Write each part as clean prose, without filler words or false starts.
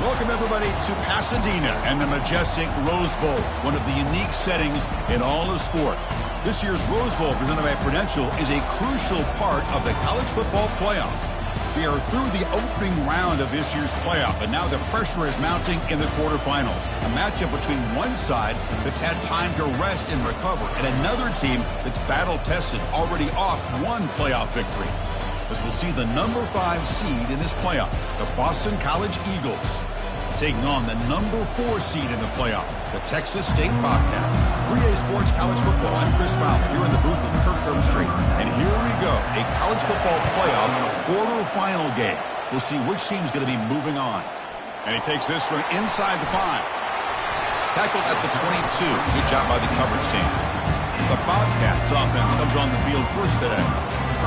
Welcome, everybody, to Pasadena and the majestic Rose Bowl, one of the unique settings in all of sport. This year's Rose Bowl, presented by Prudential, is a crucial part of the college football playoff. We are through the opening round of this year's playoff, and now the pressure is mounting in the quarterfinals. A matchup between one side that's had time to rest and recover, and another team that's battle-tested, already off one playoff victory. As we'll see the number 5 seed in this playoff, the Boston College Eagles, taking on the number 4 seed in the playoff, the Texas State Bobcats. 3A Sports College Football, I'm Chris Fowler, here in the booth with Kirk Herbstreit. And here we go, a college football playoff quarterfinal game. We'll see which team's going to be moving on. And he takes this from inside the 5. Tackled at the 22. Good job by the coverage team. The Bobcats offense comes on the field first today.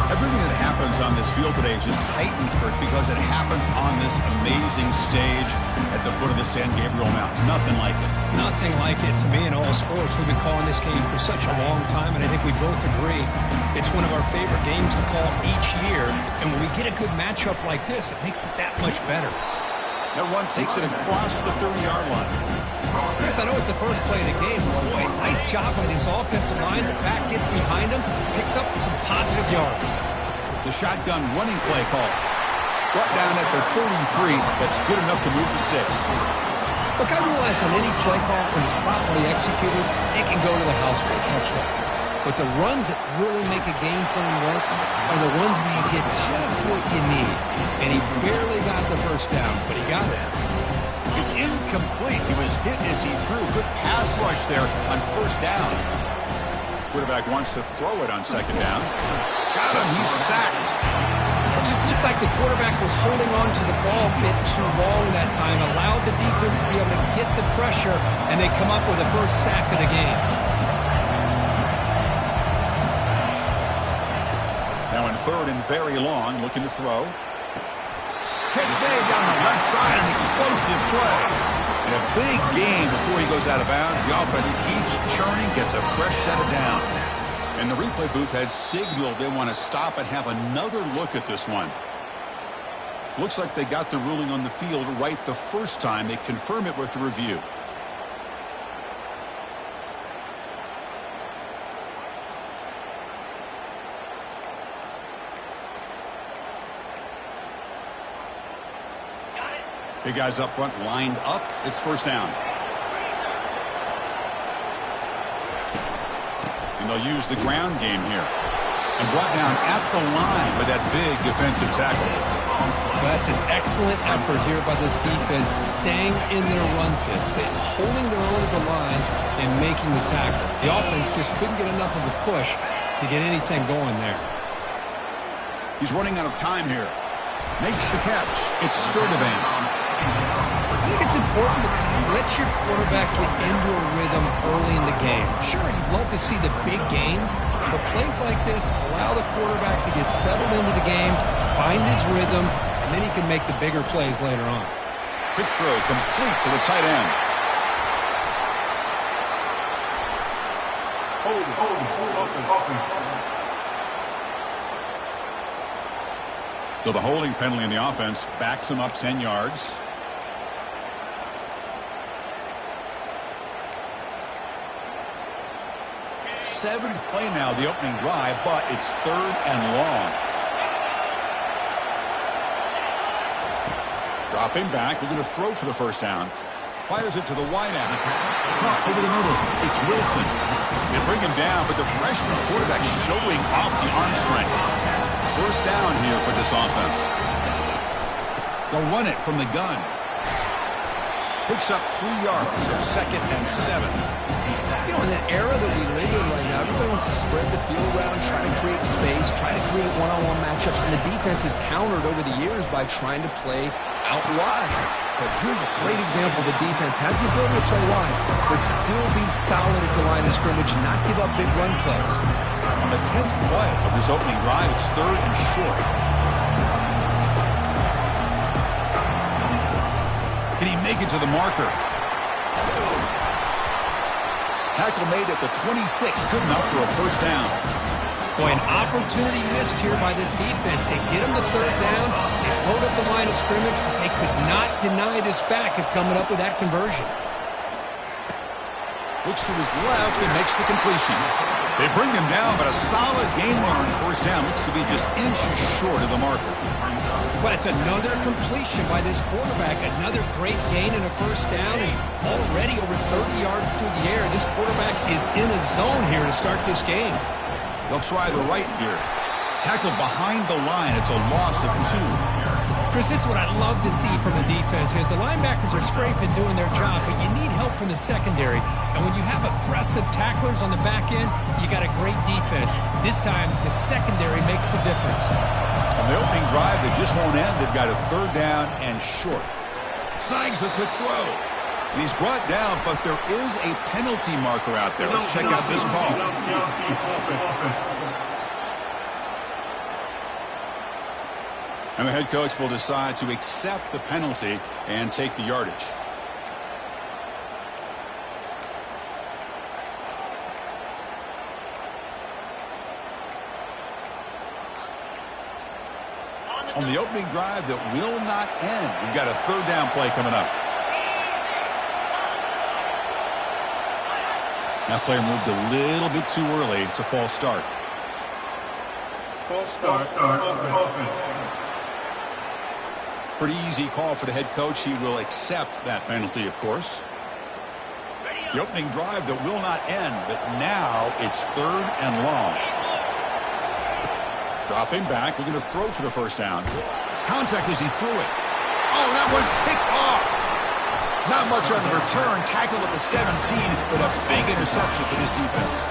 Everything that happens on this field today is just heightened, Kurt, because it happens on this amazing stage at the foot of the San Gabriel Mountains. Nothing like it. Nothing like it to me in all sports. We've been calling this game for such a long time, and I think we both agree it's one of our favorite games to call each year. And when we get a good matchup like this, it makes it that much better. That one takes it across the 30-yard line. Chris, I know it's the first play of the game, but boy, nice job by this offensive line. The back gets behind him, picks up some positive yards. The shotgun running play call. Brought down at the 33. That's good enough to move the sticks. Look, I realize on any play call, when it's properly executed, it can go to the house for a touchdown. But the runs that really make a game plan work are the ones where you get just what you need. And he barely got the first down, but he got it. It's incomplete. He was hit as he threw. Good pass rush there on first down. Quarterback wants to throw it on second down. Got him. He's sacked. It just looked like the quarterback was holding on to the ball a bit too long that time, allowed the defense to be able to get the pressure, and they come up with the first sack of the game. Now in third and very long, looking to throw. Catch made down the left side, an explosive play. And a big gain before he goes out of bounds. The offense keeps churning, gets a fresh set of downs. And the replay booth has signaled they want to stop and have another look at this one. Looks like they got the ruling on the field right the first time. They confirm it with the review. Big guys up front lined up. It's first down. And they'll use the ground game here. And brought down at the line with that big defensive tackle. That's an excellent effort here by this defense, staying in their run fits, holding their own at the line and making the tackle. The offense just couldn't get enough of a push to get anything going there. He's running out of time here. Makes the catch. It's Sturdivant. I think it's important to kind of let your quarterback get into a rhythm early in the game. Sure, you'd love to see the big gains, but plays like this allow the quarterback to get settled into the game, find his rhythm, and then he can make the bigger plays later on. Quick throw complete to the tight end. So the holding penalty in the offense backs him up 10 yards. Seventh play now, the opening drive, but it's third and long. Dropping back, looking to throw for the first down. Fires it to the wideout. Caught over the middle. It's Wilson. They bring him down, but the freshman quarterback showing off the arm strength. First down here for this offense. They'll run it from the gun. Picks up 3 yards, so second and 7. You know, in that era that we live in right now, everybody wants to spread the field around, try to create space, try to create one-on-one matchups, and the defense has countered over the years by trying to play out wide. But here's a great example. The defense has the ability to play wide, but still be solid at the line of scrimmage and not give up big run plays. On the 10th play of this opening drive, it's third and short. Can he make it to the marker? Tackle made at the 26, good enough for a first down. Boy, an opportunity missed here by this defense. They get him to third down. They load up the line of scrimmage. But they could not deny this back of coming up with that conversion. Looks to his left and makes the completion. They bring him down, but a solid gain there on first down. Looks to be just inches short of the marker. But it's another completion by this quarterback. Another great gain in a first down. And already over 30 yards through the air. This quarterback is in a zone here to start this game. They'll try the right here. Tackled behind the line. It's a loss of 2. Chris, this is what I love to see from the defense is the linebackers are scraping, doing their job, but you need help from the secondary. And when you have aggressive tacklers on the back end, you got a great defense. This time, the secondary makes the difference. On the opening drive that just won't end, they've got a third down and short. Snags the quick throw. And he's brought down, but there is a penalty marker out there. Let's check out this call. And the head coach will decide to accept the penalty and take the yardage. On the opening drive that will not end, we've got a third down play coming up. That player moved a little bit too early. It's a false start. False start. Pretty easy call for the head coach. He will accept that penalty, of course. The opening drive that will not end, but now it's third and long. Dropping back. We're going to throw for the first down. Contact as he threw it. Oh, that one's picked off. Not much on the return. Tackled at the 17, but a big interception for this defense.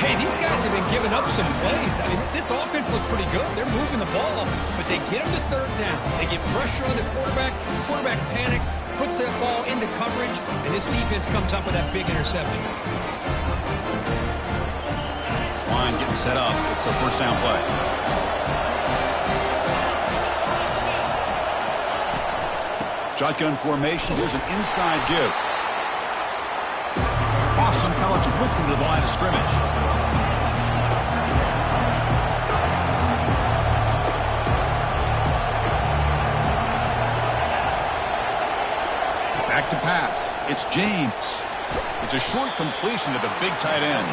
Hey, these guys have been giving up some plays. I mean, this offense looked pretty good. They're moving the ball, but they get him to third down. They get pressure on the quarterback. Quarterback panics, puts that ball into coverage, and this defense comes up with that big interception. This line getting set up. It's a first down play. Shotgun formation. Here's an inside give. Awesome coverage quickly to the line of scrimmage. Back to pass. It's James. It's a short completion to the big tight end.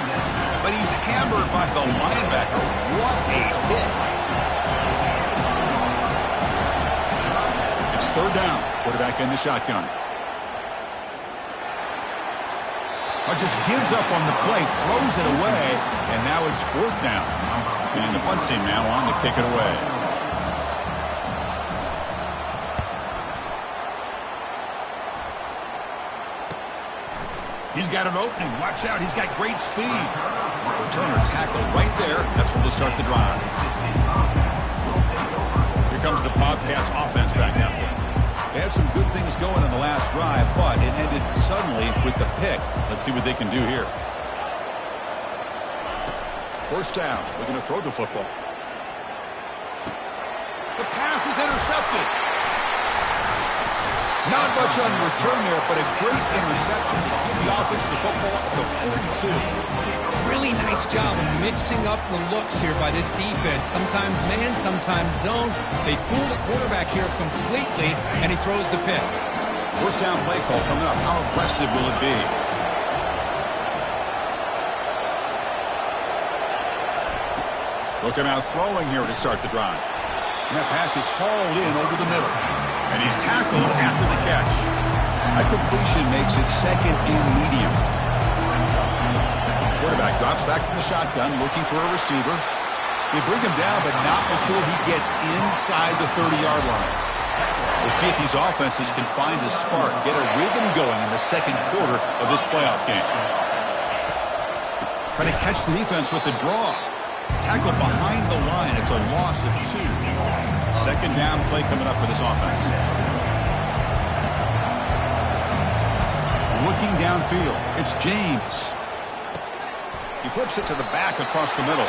But he's hammered by the linebacker. What a hit. It's third down. Quarterback in the shotgun. Just gives up on the play, throws it away, and now it's fourth down. And the punt team now on to kick it away. He's got an opening. Watch out. He's got great speed. Returner tackled right there. That's where they start the drive. Here comes the Bobcats offense back out there. They had some good things going in the last drive, but it ended suddenly with the pick. Let's see what they can do here. First down. We're going to throw the football. The pass is intercepted. Not much on return there, but a great interception to give the offense the football at the 42. Really nice job of mixing up the looks here by this defense. Sometimes man, sometimes zone. They fool the quarterback here completely, and he throws the pick. First down play call coming up. How aggressive will it be? Looking out throwing here to start the drive. And that pass is hauled in over the middle. And he's tackled after the catch. That completion makes it second and medium. Quarterback drops back from the shotgun, looking for a receiver. They bring him down, but not before he gets inside the 30-yard line. We'll see if these offenses can find a spark, get a rhythm going in the second quarter of this playoff game. Trying to catch the defense with the draw. Tackled behind the line. It's a loss of 2. Second down play coming up for this offense. Looking downfield. It's James. He flips it to the back across the middle.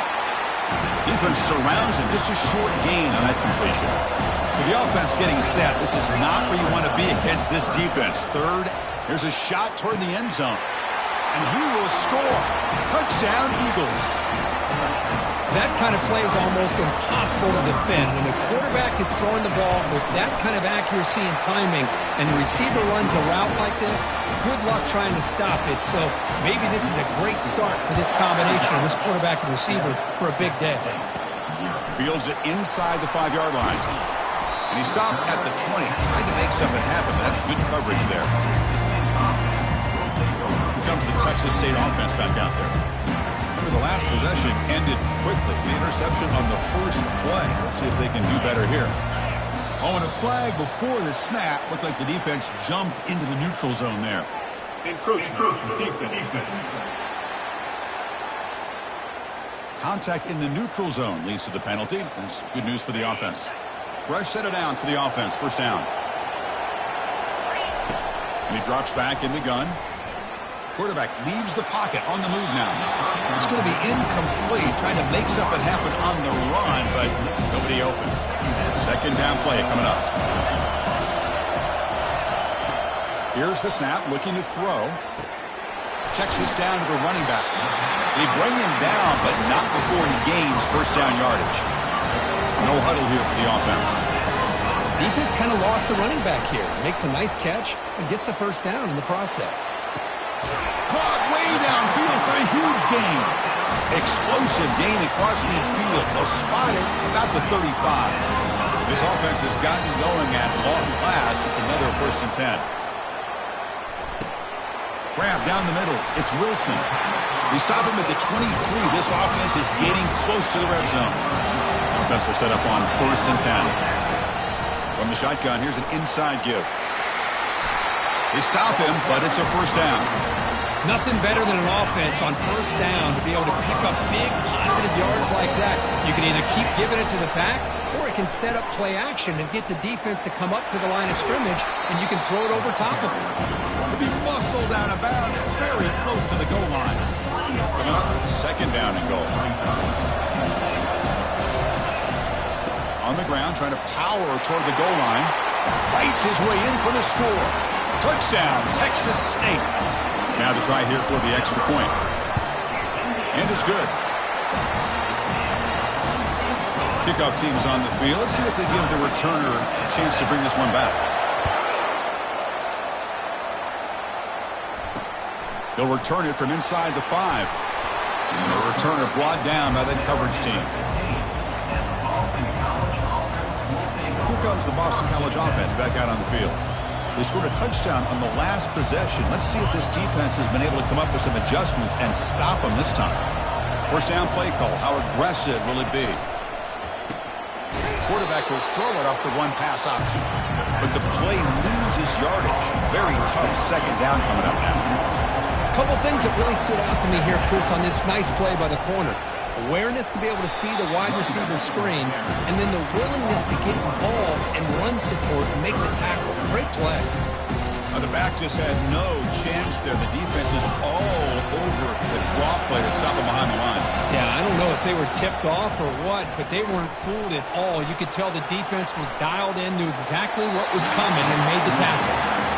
Defense surrounds him. Just a short gain on that completion. So the offense getting set. This is not where you want to be against this defense. Third, here's a shot toward the end zone. And he will score. Touchdown, Eagles. That kind of play is almost impossible to defend. When the quarterback is throwing the ball with that kind of accuracy and timing, and the receiver runs a route like this, good luck trying to stop it. So maybe this is a great start for this combination of this quarterback and receiver for a big day. Fields it inside the 5-yard line. And he stopped at the 20, trying to make something happen. That's good coverage there. Here comes the Texas State offense back out there. Remember, the last possession ended quickly. The interception on the first play. Let's see if they can do better here. Oh, and a flag before the snap. Looked like the defense jumped into the neutral zone there. Encroachment. Defense. Contact in the neutral zone leads to the penalty. That's good news for the offense. Fresh set of downs for the offense. First down. And he drops back in the gun. Quarterback leaves the pocket on the move now. It's going to be incomplete, trying to make something happen on the run, but nobody open. Second down play coming up. Here's the snap, looking to throw. Checks this down to the running back. They bring him down, but not before he gains first down yardage. No huddle here for the offense. Defense kind of lost the running back here. Makes a nice catch and gets the first down in the process. Caught way downfield for a huge gain. Explosive gain across midfield. They'll spot it about the 35. This offense has gotten going at long last. It's another first and 10. Grab down the middle. It's Wilson. We saw them at the 23. This offense is getting close to the red zone. Offense will set up on first and 10. From the shotgun, here's an inside give. They stop him, but it's a first down. Nothing better than an offense on first down to be able to pick up big positive yards like that. You can either keep giving it to the back, or it can set up play action and get the defense to come up to the line of scrimmage, and you can throw it over top of it. To be muscled out of bounds, very close to the goal line. Coming up, second down and goal. On the ground, trying to power toward the goal line. Fights his way in for the score. Touchdown, Texas State. Now to try here for the extra point. And it's good. Kickoff team is on the field. Let's see if they give the returner a chance to bring this one back. They'll return it from inside the 5. And the returner brought down by that coverage team. Here comes the Boston College offense back out on the field. They scored a touchdown on the last possession. Let's see if this defense has been able to come up with some adjustments and stop them this time. First down play call. How aggressive will it be? Quarterback will throw it off the one pass option. But the play loses yardage. Very tough second down coming up now. A couple things that really stood out to me here, Chris, on this nice play by the corner. Awareness to be able to see the wide receiver screen, and then the willingness to get involved and run support and make the tackle. Great play. Now the back just had no chance there. The defense is all over the draw play to stop him behind the line. Yeah, I don't know if they were tipped off or what, but they weren't fooled at all. You could tell the defense was dialed in, knew exactly what was coming, and made the tackle.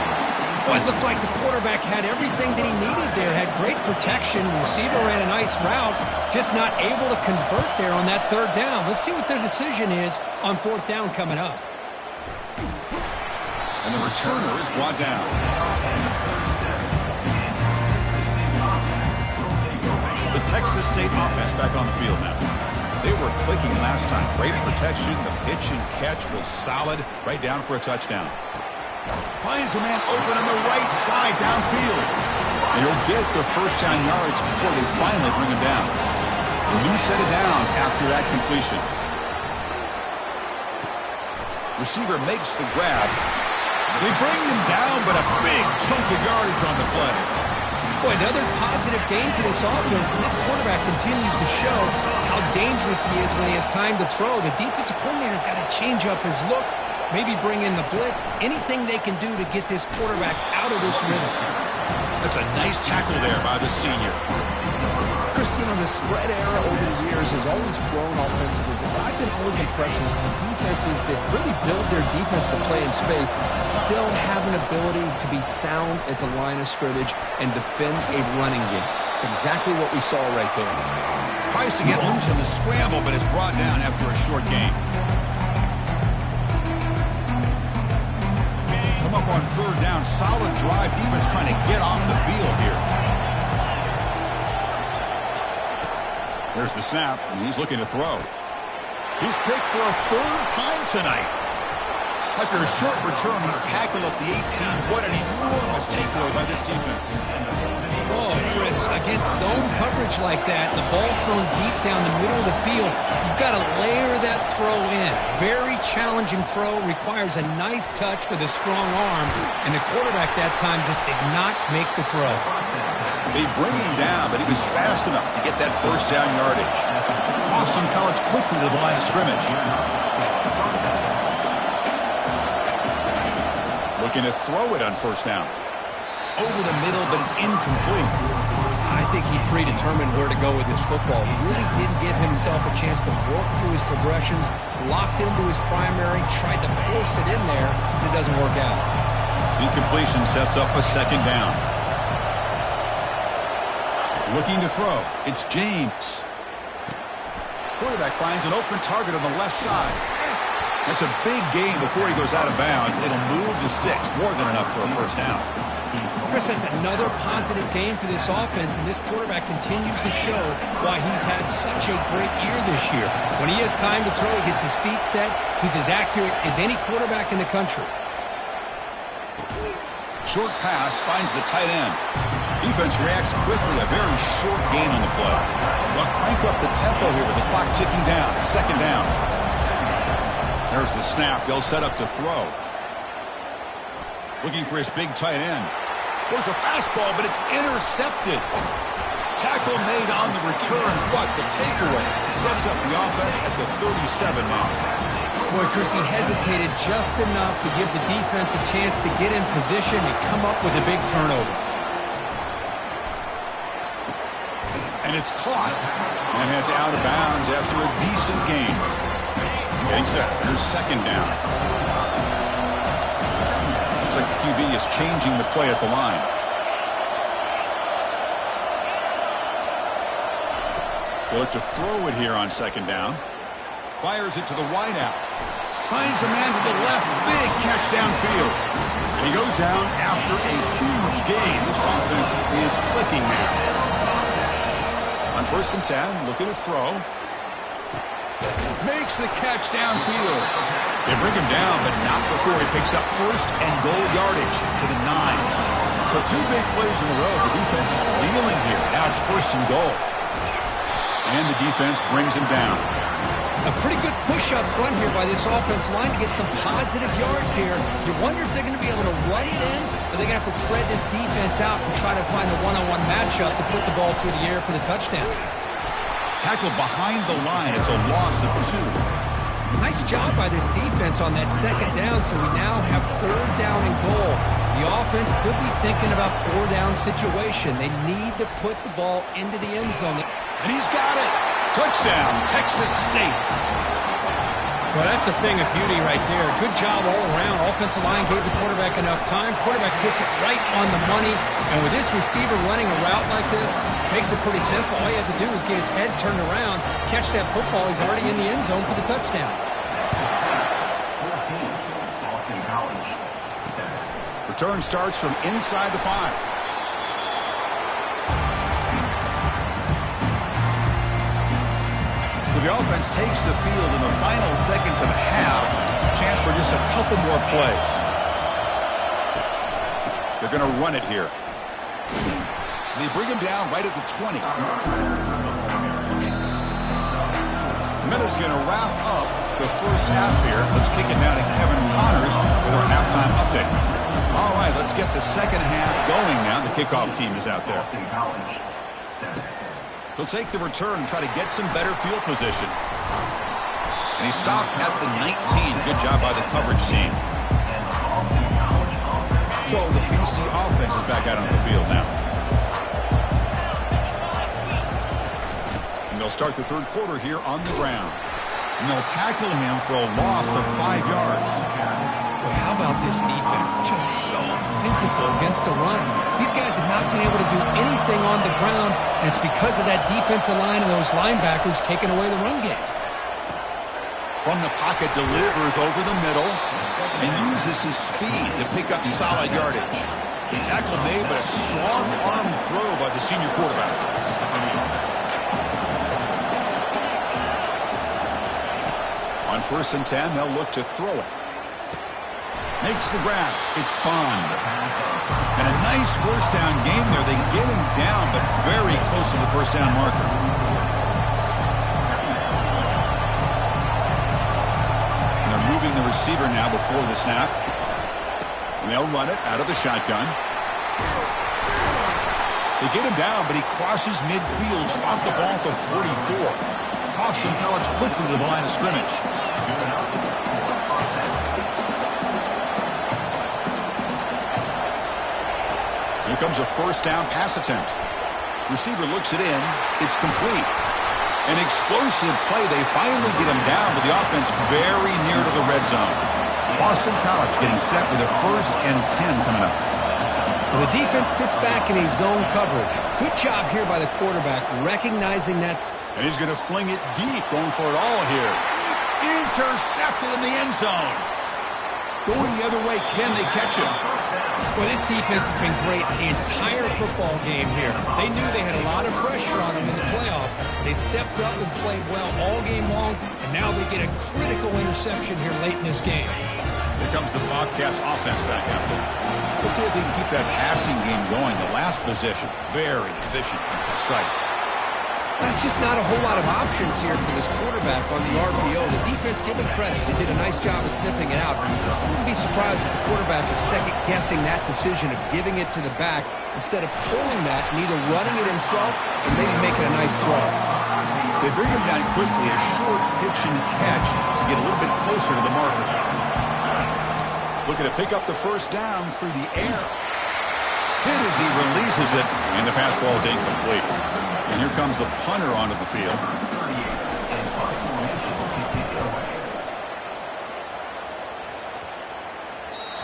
Well, it looked like the quarterback had everything that he needed there. Had great protection. The receiver ran a nice route. Just not able to convert there on that third down. Let's see what their decision is on fourth down coming up. And the returner is brought down. The Texas State offense back on the field now. They were clicking last time. Great protection. The pitch and catch was solid. Right down for a touchdown. Finds a man open on the right side downfield. He'll get the first down yards before they finally bring him down. A new set of downs after that completion. Receiver makes the grab. They bring him down, but a big chunk of yardage on the play. Boy, another positive game for this offense, and this quarterback continues to show how dangerous he is when he has time to throw. The defensive coordinator's got to change up his looks, maybe bring in the blitz, anything they can do to get this quarterback out of this rhythm. That's a nice tackle there by the senior. Christian, the spread era over the years has always grown offensively, but I've been always impressed with the defenses that really build their defense to play in space still have an ability to be sound at the line of scrimmage and defend a running game. It's exactly what we saw right there. Tries to get loose on the scramble, but is brought down after a short gain. Come up on third down. Solid drive. Defense trying to get off the field here. There's the snap, and he's looking to throw. He's picked for a third time tonight. After a short return, he's tackled at the 18. What an enormous takeaway by this defense. Oh, Chris, against zone coverage like that, the ball thrown deep down the middle of the field, you've got to layer that throw in. Very challenging throw, requires a nice touch with a strong arm, and the quarterback that time just did not make the throw. They bring him down, but he was fast enough to get that first down yardage. Boston College quickly to the line of scrimmage. Looking to throw it on first down. Over the middle, but it's incomplete. I think he predetermined where to go with his football. He really didn't give himself a chance to work through his progressions, locked into his primary, tried to force it in there, and it doesn't work out. Incompletion sets up a second down. Looking to throw. It's James. Quarterback finds an open target on the left side. That's a big gain before he goes out of bounds. It'll move the sticks more than enough for a first down. Chris, that's another positive game for this offense, and this quarterback continues to show why he's had such a great year this year. When he has time to throw, he gets his feet set. He's as accurate as any quarterback in the country. Short pass finds the tight end. Defense reacts quickly. A very short gain on the play. They'll crank up the tempo here with the clock ticking down. Second down. There's the snap. They'll set up to throw. Looking for his big tight end. There's a fastball, but it's intercepted. Tackle made on the return. What the takeaway? Sets up the offense at the 37 now. Boy, Chris, he hesitated just enough to give the defense a chance to get in position and come up with a big turnover. And it's caught. And heads out of bounds after a decent gain. Getting set. Here's second down. Looks like the QB is changing the play at the line. He'll look to throw it here on second down. Fires it to the wideout. Finds a man to the left. Big catch downfield. And he goes down after a huge gain. This offense is clicking now. On first and 10, looking to throw. Makes the catch downfield. They bring him down, but not before he picks up first and goal yardage to the 9. So two big plays in a row. The defense is reeling here. Now it's first and goal. And the defense brings him down. A pretty good push up front here by this offense line to get some positive yards here. You wonder if they're going to be able to run it in, or they're going to have to spread this defense out and try to find a one-on-one matchup to put the ball through the air for the touchdown. Tackled behind the line. It's a loss of 2. Nice job by this defense on that second down, so we now have third down and goal. The offense could be thinking about 4-down situation. They need to put the ball into the end zone. And he's got it. Touchdown, Texas State. Well, that's a thing of beauty right there. Good job all around. Offensive line gave the quarterback enough time. Quarterback puts it right on the money. And with this receiver running a route like this, makes it pretty simple. All you have to do is get his head turned around, catch that football. He's already in the end zone for the touchdown. Return starts from inside the 5. So the offense takes the field in the final seconds of a half. Chance for just a couple more plays. They're going to run it here. They bring him down right at the 20. The minute's going to wrap up the first half here. Let's kick it down to Kevin Connors with our halftime update. All right, let's get the second half going now. The kickoff team is out there. He'll take the return and try to get some better field position. And he stopped at the 19. Good job by the coverage team. So the BC offense is back out on the field now. And they'll start the third quarter here on the ground. And they'll tackle him for a loss of 5 yards. Well, how about this defense? Just so physical against the run. These guys have not been able to do anything on the ground, and it's because of that defensive line and those linebackers taking away the run game. From the pocket, delivers over the middle and uses his speed to pick up solid yardage. Tackle made, but a strong arm throw by the senior quarterback. On 1st and 10, they'll look to throw it. Makes the grab. It's Bond. And a nice first down game there. They get him down, but very close to the first down marker. And they're moving the receiver now before the snap. And they'll run it out of the shotgun. They get him down, but he crosses midfield, spot the ball to 44. Boston College quickly to the line of scrimmage. Here comes a first down pass attempt. Receiver looks it in. It's complete. An explosive play. They finally get him down, but the offense very near to the red zone. Boston College getting set with a 1st and 10 coming up. Well, the defense sits back in a zone coverage. Good job here by the quarterback, recognizing that. And he's going to fling it deep, going for it all here. Intercepted in the end zone. Going the other way, can they catch him? Well, this defense has been great the entire football game here. They knew they had a lot of pressure on them in the playoff. They stepped up and played well all game long, and now they get a critical interception here late in this game. Here comes the Bobcats offense back out there. Let's see if they can keep that passing game going. The last possession, very efficient and precise. That's just not a whole lot of options here for this quarterback on the RPO. The defense, give him credit. They did a nice job of sniffing it out. I wouldn't be surprised if the quarterback is second-guessing that decision of giving it to the back instead of pulling that and either running it himself or maybe making a nice throw. They bring him down quickly, a short pitch and catch to get a little bit closer to the marker. Looking to pick up the first down through the air. Hit as he releases it, and the pass ball is incomplete. And here comes the punter onto the field.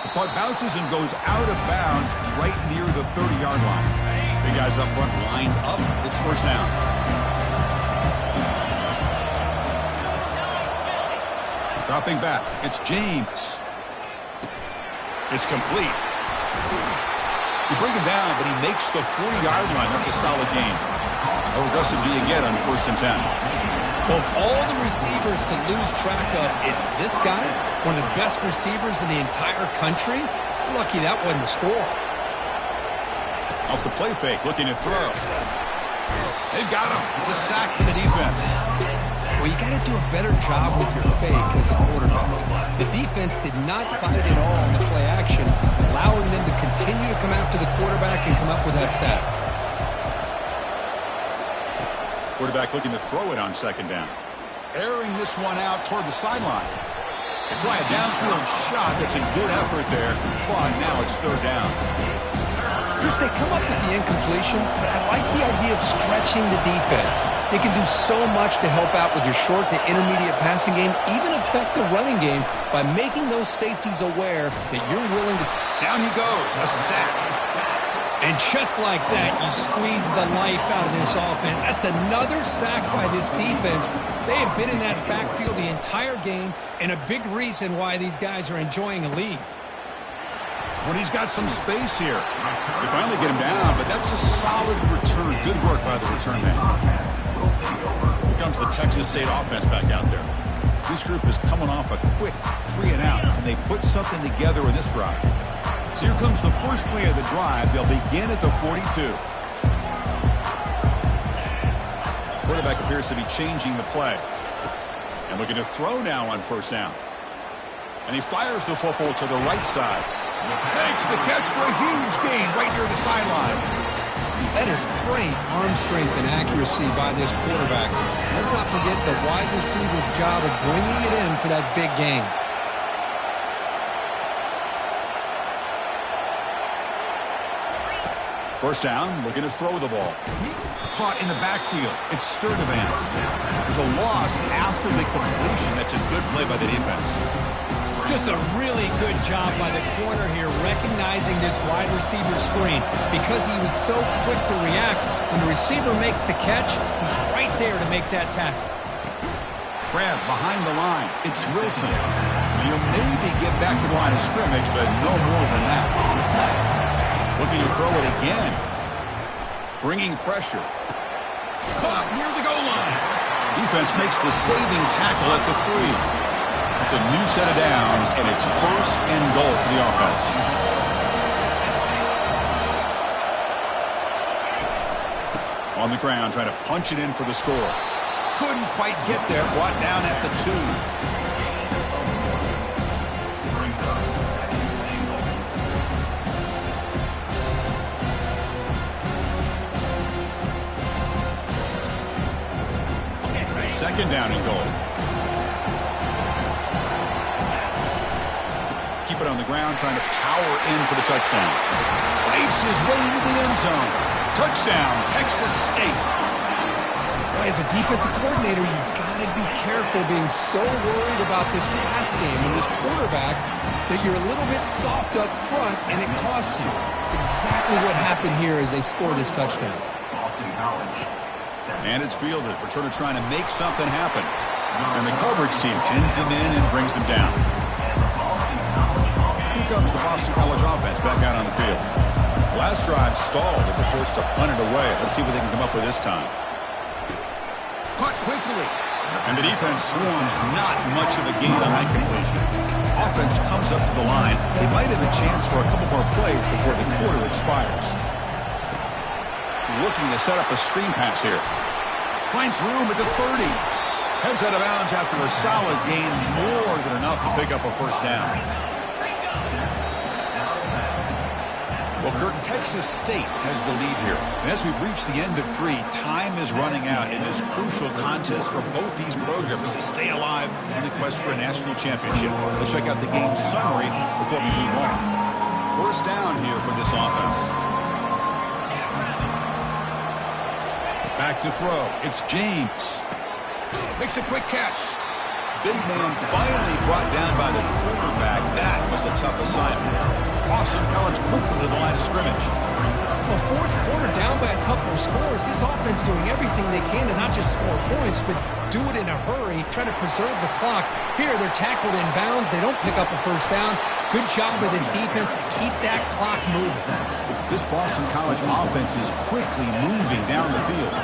The puck bounces and goes out of bounds right near the 30-yard line. Big guys up front lined up. It's first down. Dropping back. It's James. It's complete. You bring him down, but he makes the 40-yard line. That's a solid gain. How aggressive do you get on 1st and 10? Well, all the receivers to lose track of, it's this guy, one of the best receivers in the entire country. Lucky that wasn't the score. Off the play fake, looking to throw. They've got him. It's a sack for the defense. Well, you got to do a better job with your fake as the quarterback. The defense did not bite at all in the play action, allowing them to continue to come after the quarterback and come up with that sack. Quarterback looking to throw it on 2nd down. Airing this one out toward the sideline. They try a downfield shot. That's a good effort there. But now it's 3rd down. Chris, they come up with the incompletion, but I like the idea of stretching the defense. They can do so much to help out with your short to intermediate passing game, even affect the running game by making those safeties aware that you're willing to. Down he goes. A sack. And just like that, you squeeze the life out of this offense. That's another sack by this defense. They have been in that backfield the entire game, and a big reason why these guys are enjoying a lead. When he's got some space here. They finally get him down, but that's a solid return. Good work by the return man. Here comes the Texas State offense back out there. This group is coming off a quick 3-and-out, and they put something together in this drive. So here comes the first play of the drive. They'll begin at the 42. Quarterback appears to be changing the play. And looking to throw now on 1st down. And he fires the football to the right side. Makes the catch for a huge gain right near the sideline. That is great arm strength and accuracy by this quarterback. Let's not forget the wide receiver's job of bringing it in for that big gain. First down, looking to throw the ball. Caught in the backfield. It's Sturdivant. There's a loss after the completion. That's a good play by the defense. Just a really good job by the corner here, recognizing this wide receiver screen. Because he was so quick to react, when the receiver makes the catch, he's right there to make that tackle. Grab behind the line. It's Wilson. He'll maybe get back to the line of scrimmage, but no more than that. Looking to throw it again. Bringing pressure. Caught near the goal line. Defense makes the saving tackle at the 3. It's a new set of downs, and it's 1st and goal for the offense. On the ground, trying to punch it in for the score. Couldn't quite get there, brought down at the 2. Second down and goal. Keep it on the ground, trying to power in for the touchdown. Fights his way into the end zone. Touchdown, Texas State. As a defensive coordinator, you've got to be careful being so worried about this pass game and this quarterback that you're a little bit soft up front, and it costs you. It's exactly what happened here as they scored this touchdown. And it's fielded. Returner trying to make something happen. And the coverage team pins him in and brings him down. Here comes the Boston College offense back out on the field. Last drive stalled and were forced to punt it away. Let's see what they can come up with this time. Caught quickly. And the defense swarms not much of a gain on that completion. Offense comes up to the line. They might have a chance for a couple more plays before the quarter expires. Looking to set up a screen pass here. Finds room at the 30. Heads out of bounds after a solid gain, more than enough to pick up a first down. Well, Kurt, Texas State has the lead here. And as we reach the end of 3, time is running out in this crucial contest for both these programs to stay alive in the quest for a national championship. Let's check out the game summary before we move on. First down here for this offense. Back to throw. It's James. Makes a quick catch. Big man finally brought down by the quarterback. That was a tough assignment. Boston College quickly to the line of scrimmage. Well, fourth quarter down by a couple of scores. This offense doing everything they can to not just score points, but do it in a hurry, try to preserve the clock. Here, they're tackled in bounds. They don't pick up a first down. Good job by this defense to keep that clock moving. This Boston College offense is quickly moving down the field.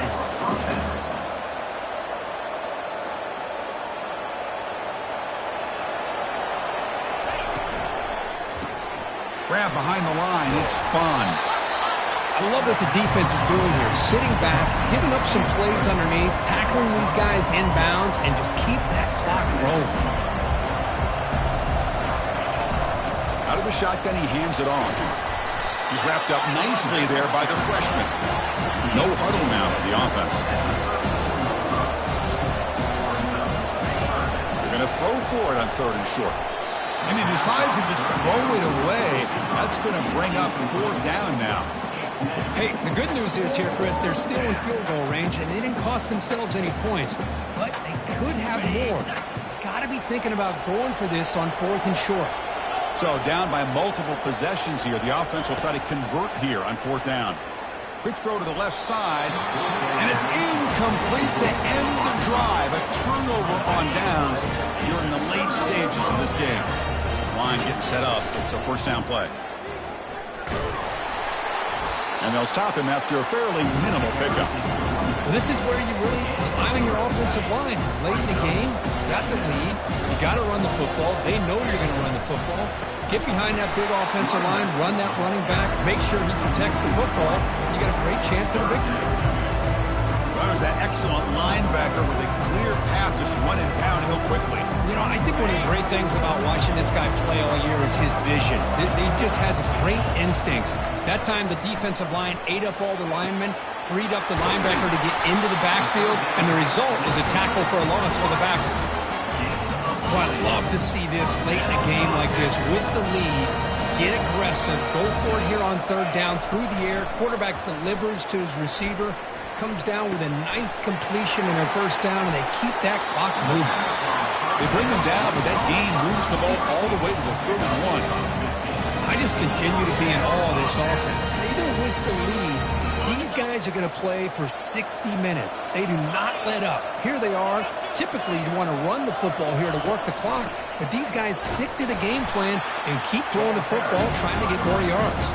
Grab behind the line. It's spun. I love what the defense is doing here. Sitting back, giving up some plays underneath, tackling these guys in bounds, and just keep that clock rolling. Out of the shotgun, he hands it off. He's wrapped up nicely there by the freshman. No huddle now for the offense. They're going to throw for it on 3rd and short. And he decides to just throw it away. That's going to bring up 4th down now. Hey, the good news is here, Chris, they're still in field goal range, and they didn't cost themselves any points. But they could have more. Got to be thinking about going for this on 4th and short. So down by multiple possessions here. The offense will try to convert here on 4th down. Quick throw to the left side. And it's incomplete to end the drive. A turnover on downs during the late stages of this game. This line getting set up. It's a first down play. And they'll stop him after a fairly minimal pickup. Well, this is where you really rely on your offensive line. Late in the game, got the lead. You got to run the football. They know you're going to run the football. Get behind that big offensive line, run that running back, make sure he protects the football. You got a great chance at a victory. Well, there's that excellent linebacker with a clear path just running downhill quickly. You know, I think one of the great things about watching this guy play all year is his vision. He just has great instincts. That time, the defensive line ate up all the linemen, freed up the linebacker to get into the backfield, and the result is a tackle for a loss for the backer. Well, I'd love to see this late in a game like this with the lead. Get aggressive. Go for it here on 3rd down through the air. Quarterback delivers to his receiver. Comes down with a nice completion in their first down, and they keep that clock moving. They bring him down, but that gain moves the ball all the way to the 31. I just continue to be in awe of this offense. Even with the lead, these guys are going to play for 60 minutes. They do not let up. Here they are. Typically, you'd want to run the football here to work the clock, but these guys stick to the game plan and keep throwing the football, trying to get more yards.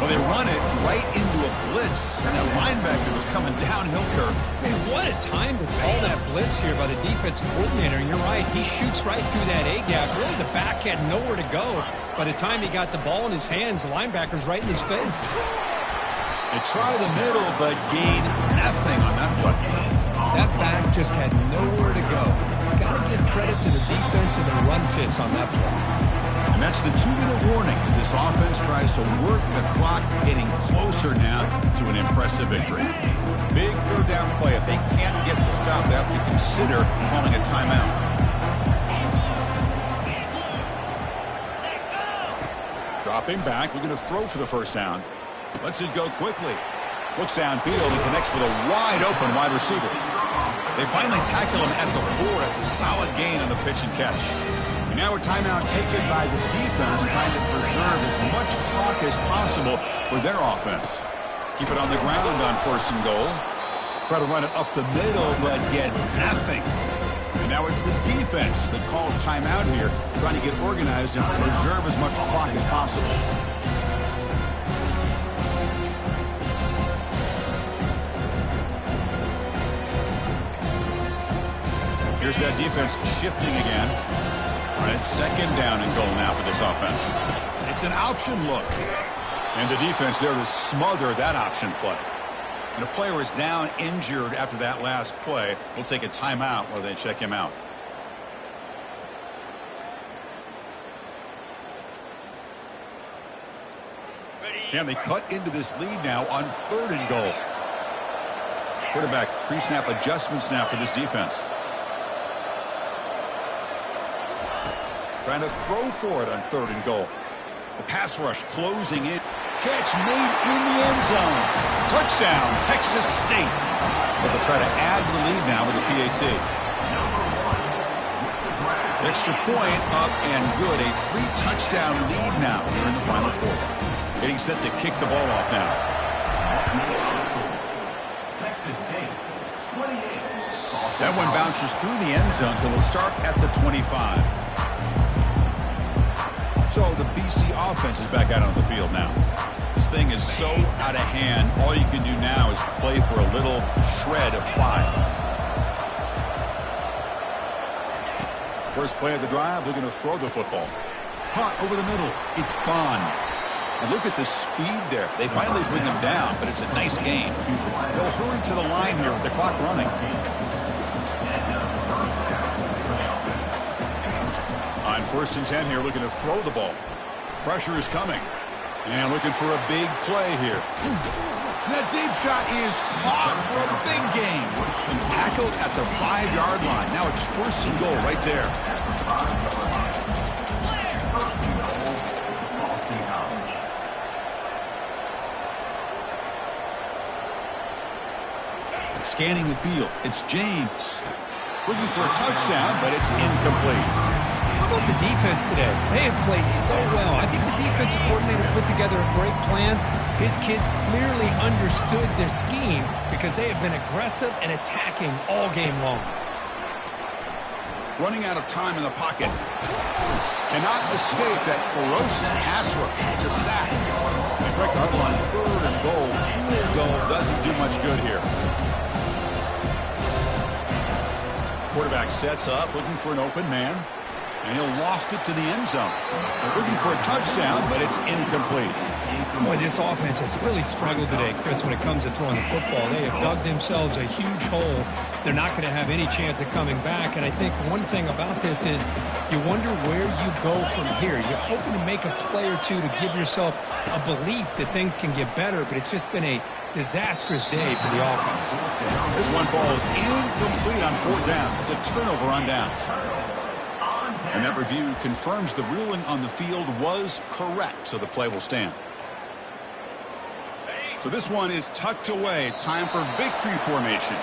Well, they run it right into a blitz. That linebacker was coming downhill, Kirk. Man, what a time to call that blitz here by the defensive coordinator. And you're right, he shoots right through that A-gap. Really, the back had nowhere to go. By the time he got the ball in his hands, the linebacker's right in his face. They try the middle, but gain nothing on that play. That back just had nowhere to go. Got to give credit to the defense and the run fits on that play. And that's the 2-minute warning as this offense tries to work the clock, getting closer now to an impressive victory. Big third down play. If they can't get the stop, they have to consider calling a timeout. Dropping back, looking to throw for the first down. Lets it go quickly. Looks downfield and connects with a wide-open wide receiver. They finally tackle him at the 4. That's a solid gain on the pitch and catch. And now a timeout taken by the defense, trying to preserve as much clock as possible for their offense. Keep it on the ground on 1st and goal. Try to run it up the middle, but get nothing. And now it's the defense that calls timeout here, trying to get organized and preserve as much clock as possible. Here's that defense shifting again. All right, 2nd down and goal now for this offense. It's an option look. And the defense there to smother that option play. And a player is down injured after that last play. We'll take a timeout while they check him out. Can they cut into this lead now on 3rd and goal? Quarterback pre-snap adjustments now for this defense. Trying to throw for it on 3rd and goal. The pass rush closing in. Catch made in the end zone. Touchdown, Texas State. But they'll try to add to the lead now with the PAT. Extra point up and good. A 3-touchdown lead now here in the final quarter. Getting set to kick the ball off now. Texas State, 28. That one bounces through the end zone, so they'll start at the 25. So the BC offense is back out on the field now. This thing is so out of hand. All you can do now is play for a little shred of pride. First play of the drive, they're going to throw the football. Caught over the middle. It's Bond. And look at the speed there. They finally bring him down, but it's a nice gain. They'll hurry to the line here with the clock running. On 1st and 10 here, looking to throw the ball. Pressure is coming. And looking for a big play here. That deep shot is caught for a big gain. Tackled at the 5-yard line. Now it's 1st and goal right there. Scanning the field. It's James. Looking for a touchdown, but it's incomplete. How about the defense today? They have played so well. I think the defensive coordinator put together a great plan. His kids clearly understood this scheme because they have been aggressive and attacking all game long. Running out of time in the pocket. Cannot escape that ferocious pass rush. It's a sack. They break the huddle on 3rd and goal. Field goal doesn't do much good here. Quarterback sets up, looking for an open man. And he'll loft it to the end zone. Looking for a touchdown, but it's incomplete. Boy, this offense has really struggled today, Chris, when it comes to throwing the football. They have dug themselves a huge hole. They're not going to have any chance of coming back. And I think one thing about this is you wonder where you go from here. You're hoping to make a play or two to give yourself a belief that things can get better, but it's just been a disastrous day for the offense. This one falls incomplete on 4th down. It's a turnover on downs. And that review confirms the ruling on the field was correct, so the play will stand. So this one is tucked away. Time for victory formation.